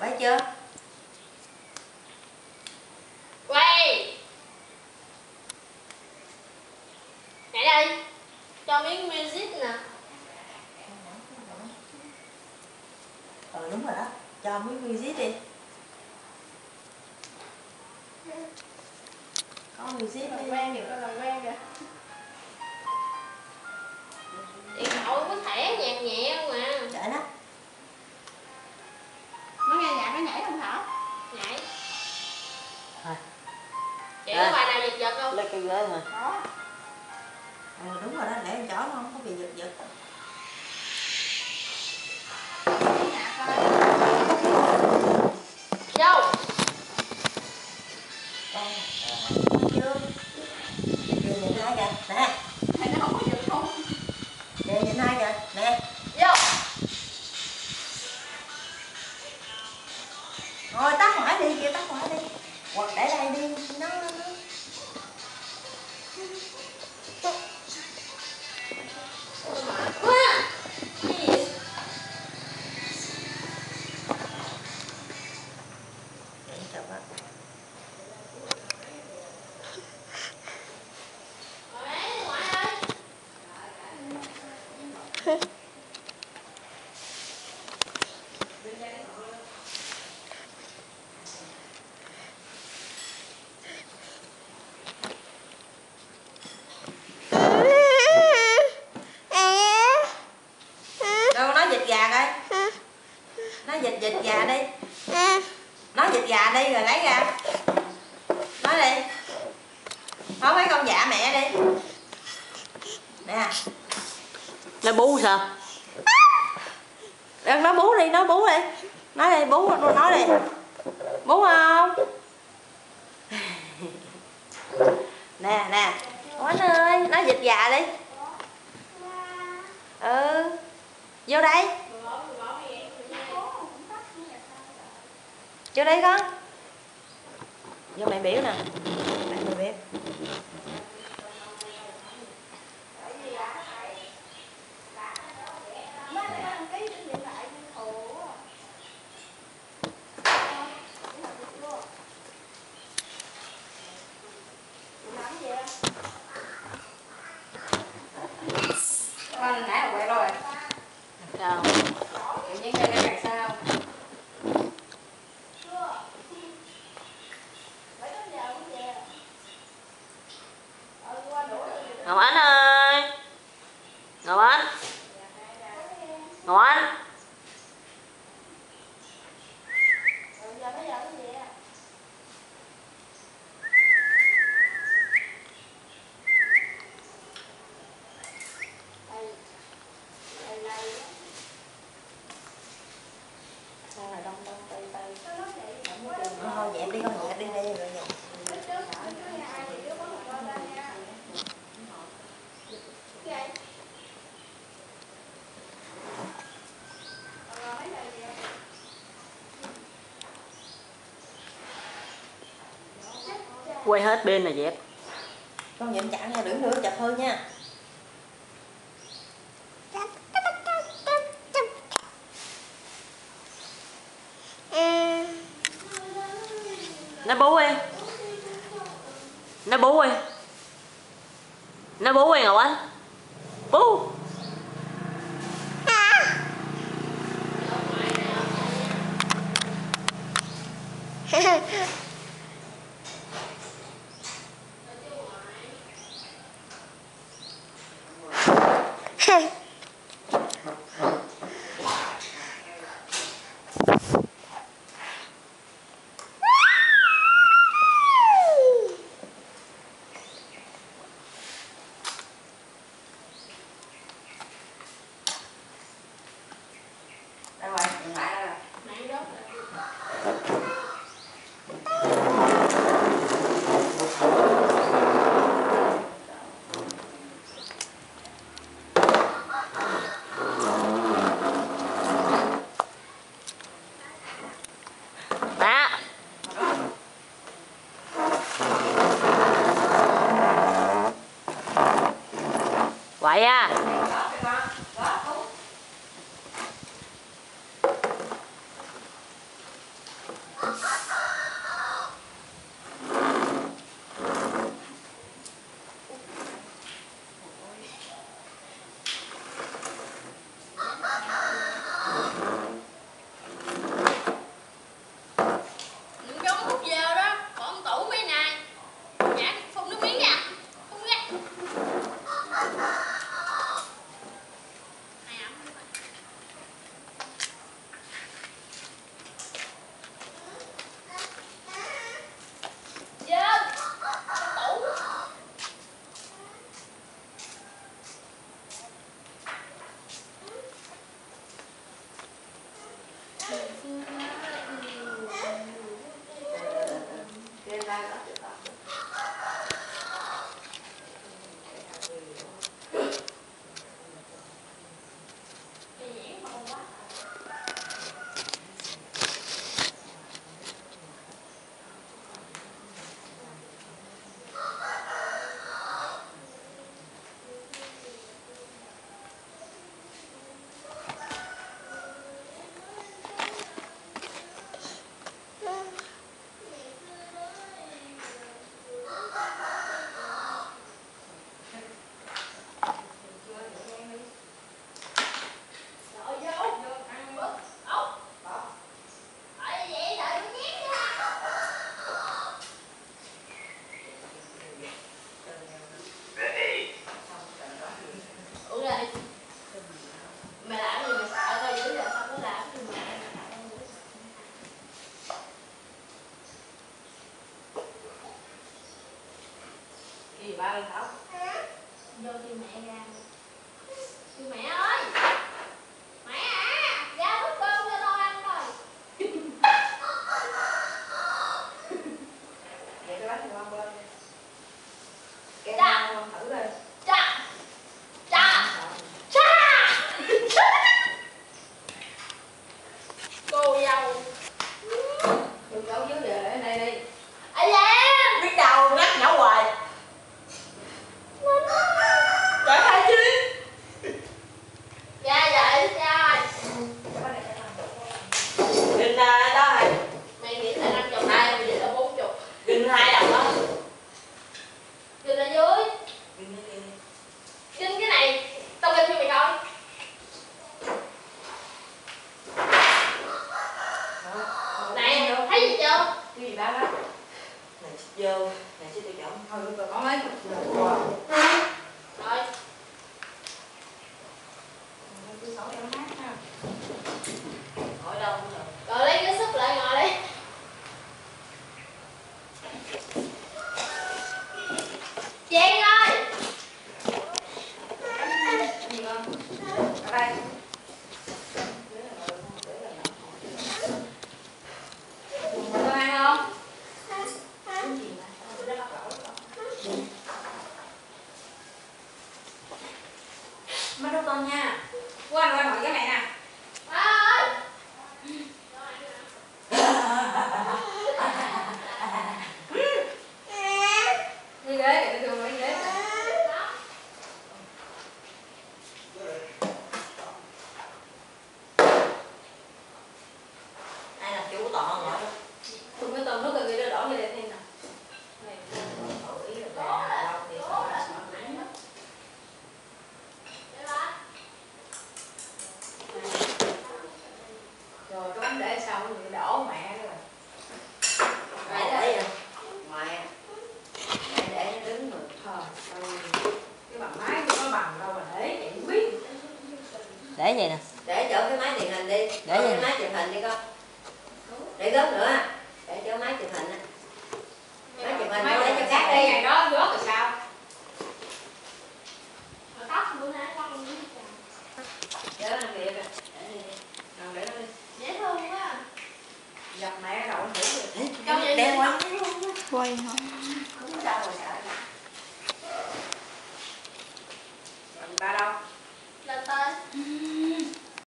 Quay chưa? Quay. Nhảy đây. Cho miếng music nè. Đúng rồi đó. Cho miếng music đi. Có music đi. Quen kìa, con làm quen kìa. Điện thoại có thẻ nhạc nhẹ không à. Đợi nó. Nó nghe nhạc nó nhảy không Thảo? Nhảy. Rồi. Chị có bài nào giật giật không? Lấy cây ghế thôi. Có. Đúng rồi đó, để con chó nó không có bị giật giật. Nhạc coi. Vô. Chưa. Kìa nhìn hai kìa, nè. Hay nó không có giật không? Kìa nhìn hai kìa, nè. Vô. Thôi tắt ngoại đi, kìa tắt ngoại đi. Hoặc để đây đi, nó. Quá. Cái gì? Chụp á. Đâu nói vịt gà coi. Nói vịt gà đi. Nói vịt gà đi rồi lấy ra. Nói đi. Nói mấy con dạ mẹ đi. Nè. Nó bú sao? Đừng nói bú đi, nói bú đi. Nói đi, bú, nói đi. Bú không? Nè, nè. Oánh ơi, nói vịt gà đi. Ừ. Vô đây. Vô đây con. Vô mẹ biểu nè. Mẹ biểu. Con nãy là quẹt rồi. Sao? Tự nhiên đây nó sao? Ngọc Ánh ơi. Ngọc Ánh. Ngọc Ánh. Thôi dẹp đi con, dẹp đi đây rồi dẹp. Quay hết bên là dẹp. Con dẹp chặn nha, đừng nữa chặt hơn nha. Nó bú đi. Nó bú đi. Nó bú đi Ngọc Ánh. Bú. Đâu rồi, điện thoại đâu rồi? Mạng đốt Má. Vậy à. Giống hút giờ đó, còn tủ mấy này. Nhả phun nước miếng nha. Phun ra. Ai ẩm. Dên. Tủ. Trên đây đó được không? Mày làm gì mày sợ tao dữ vậy? Tao có làm gì mà mày sợ tao dữ? Gì ba lên khóc? Vô kêu mẹ ra. Kêu mẹ ơi! Mẹ à! Ra nấu cơm cho con ăn rồi. Vậy cái bánh ngon lên. Cái Dạ. ngon thử đi. Cha! Cha! Cha! Cô dâu. Tôi cháu dưới về để đây đi. Ai da! Biết đâu nhắc nhở hoài. Trời hai chứ. Dạ vậy cha ơi. Cái bánh này cái ngon. Gừng đó rồi. Mày nghĩ là 50 ai bây giờ là 40. Gừng 2 đồng đó. Gừng ở dưới. Gừng đi. Gừng cái này. Tao gừng cho mày coi. Này, thấy gì chưa? Cái gì ba đó? Này chích vô. Này chích tôi chọn. Thôi được rồi con ơi. Rồi. Tôi xấu em hát ha. Hỏi đâu cũng được. Rồi lấy cái súp lại ngồi đi. Chen ơi. Gì con? Ở đây. Con ăn không? Cái gì mà? Tôi đã bắt lỗi rồi. Má đứa con nha. Qua hỏi cái này nè. Má ơi. Đi ghế kìa, tôi đi ghế. Ai là chủ tọa ngồi đó. Tôi mới tôm nước rồi đổ vô đây thêm nè. Này, ý là lâu thì sợ nắng đó. Rồi cái bánh để sau rồi đổ mẹ đó rồi. Ai để vậy? Ngoài mẹ để nó đứng rồi thờ. Cái bằng máy nó có bằng đâu mà để vậy không biết. Để vậy nè. Để chỗ cái máy truyền hình đi, Để cái vậy. máy truyền hình đi con. Để gớt nữa, để chỗ máy truyền hình á. Máy truyền hình Máy con lấy cho cái cát đi. ngày đó rớt rồi sao? Mà tóc bữa nay con không biết Để nó làm việc à. Rồi để nó đi. dễ thương quá. Gặp mẹ đậu thử rồi. Câu vậy Đen quá. Quay hả? Không đâu rồi sợ. Rồi ba đâu? Lên tên.